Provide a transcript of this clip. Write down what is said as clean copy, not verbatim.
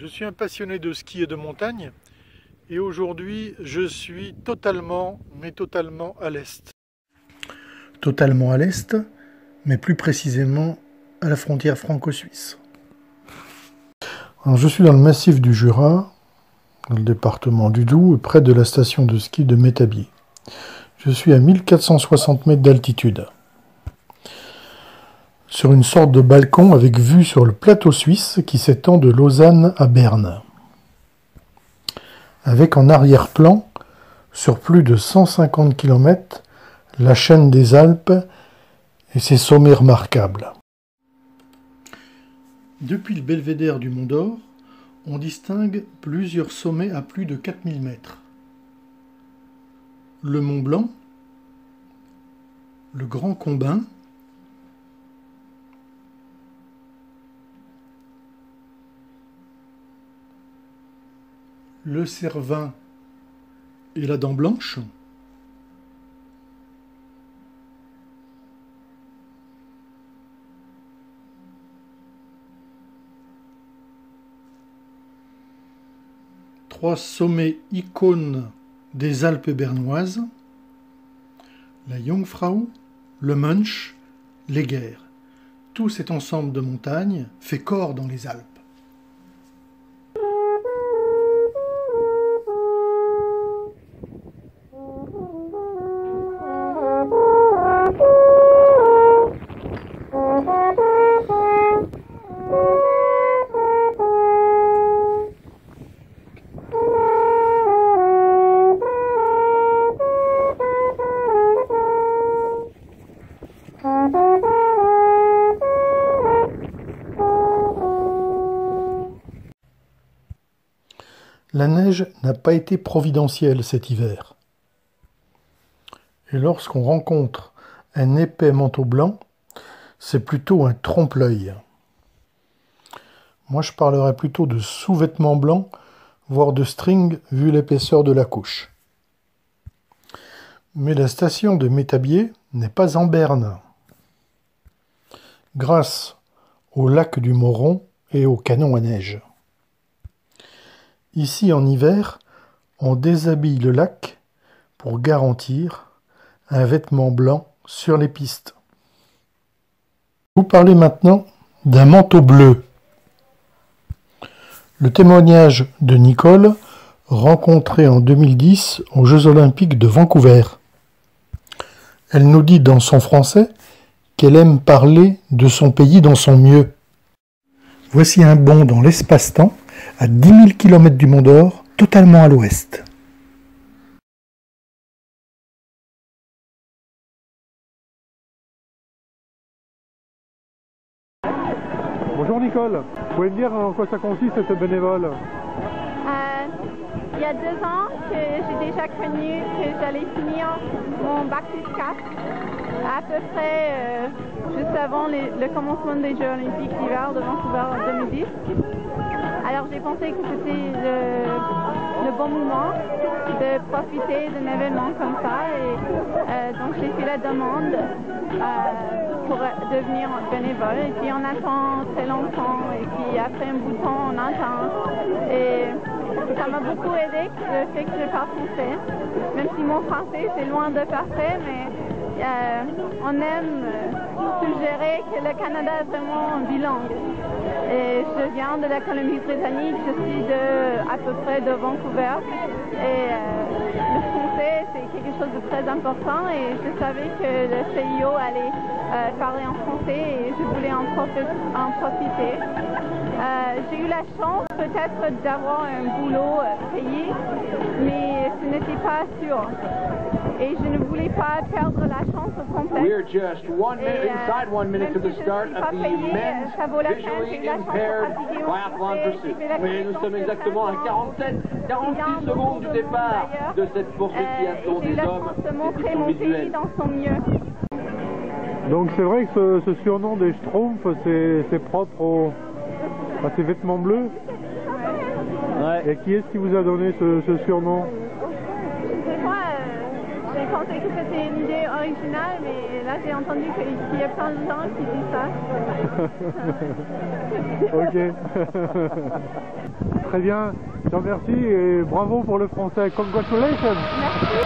Je suis un passionné de ski et de montagne et aujourd'hui je suis totalement à l'est. Totalement à l'est, mais plus précisément à la frontière franco-suisse. Alors, je suis dans le massif du Jura, dans le département du Doubs, près de la station de ski de Métabier. Je suis à 1460 mètres d'altitude, sur une sorte de balcon avec vue sur le plateau suisse qui s'étend de Lausanne à Berne. Avec en arrière-plan, sur plus de 150 km, la chaîne des Alpes et ses sommets remarquables. Depuis le belvédère du Mont d'Or, on distingue plusieurs sommets à plus de 4000 mètres. Le Mont Blanc, le Grand Combin, le Cervin et la Dent Blanche, trois sommets icônes des Alpes bernoises, la Jungfrau, le Mönch, l'Eger. Tout cet ensemble de montagnes fait corps dans les Alpes. La neige n'a pas été providentielle cet hiver. Et lorsqu'on rencontre un épais manteau blanc, c'est plutôt un trompe-l'œil. Moi, je parlerais plutôt de sous-vêtements blancs, voire de string, vu l'épaisseur de la couche. Mais la station de Métabier n'est pas en Berne. Grâce au lac du Moron et au canon à neige. Ici, en hiver, on déshabille le lac pour garantir un vêtement blanc sur les pistes. Je vais vous parler maintenant d'un manteau bleu. Le témoignage de Nicole, rencontrée en 2010 aux Jeux Olympiques de Vancouver. Elle nous dit dans son français qu'elle aime parler de son pays dans son mieux. Voici un bond dans l'espace-temps à 10 000 km du Mont d'Or, totalement à l'ouest. Bonjour Nicole, vous pouvez me dire en quoi ça consiste cette bénévole? Il y a 2 ans que j'ai déjà connu que j'allais finir mon bac plus 4 à peu près juste avant le commencement des Jeux Olympiques d'hiver de Vancouver en 2010. Alors j'ai pensé que c'était le bon moment de profiter d'un événement comme ça et donc j'ai fait la demande pour devenir bénévole et puis on attend très longtemps et puis après un bout de temps on attend et ça m'a beaucoup aidé le fait que je parle français, même si mon français c'est loin de parfait, mais on aime suggérer que le Canada est vraiment bilingue. Et je viens de la Colombie-Britannique, je suis à peu près de Vancouver et le français c'est quelque chose de très important et je savais que le CIO allait parler en français et je voulais en profiter. J'ai eu la chance peut-être d'avoir un boulot payé, mais ce n'était pas sûr. Et je ne voulais pas perdre la chance au complet. We're just inside 1 minute to the start of the men's visually impaired biathlon pursuit. Oui, nous sommes exactement à 46 secondes du départ de cette poursuite biathlon des hommes. J'ai eu la chance de montrer mon pays dans son mieux. Donc c'est vrai que ce surnom des Schtroumpfs, c'est propre à ces vêtements bleus. Ouais. Et qui est-ce qui vous a donné ce surnom? Moi, j'ai pensais que c'était une idée originale, mais là j'ai entendu qu'il y a plein de gens qui disent ça. Ok. Très bien, je te remercie et bravo pour le français. Congratulations. Merci.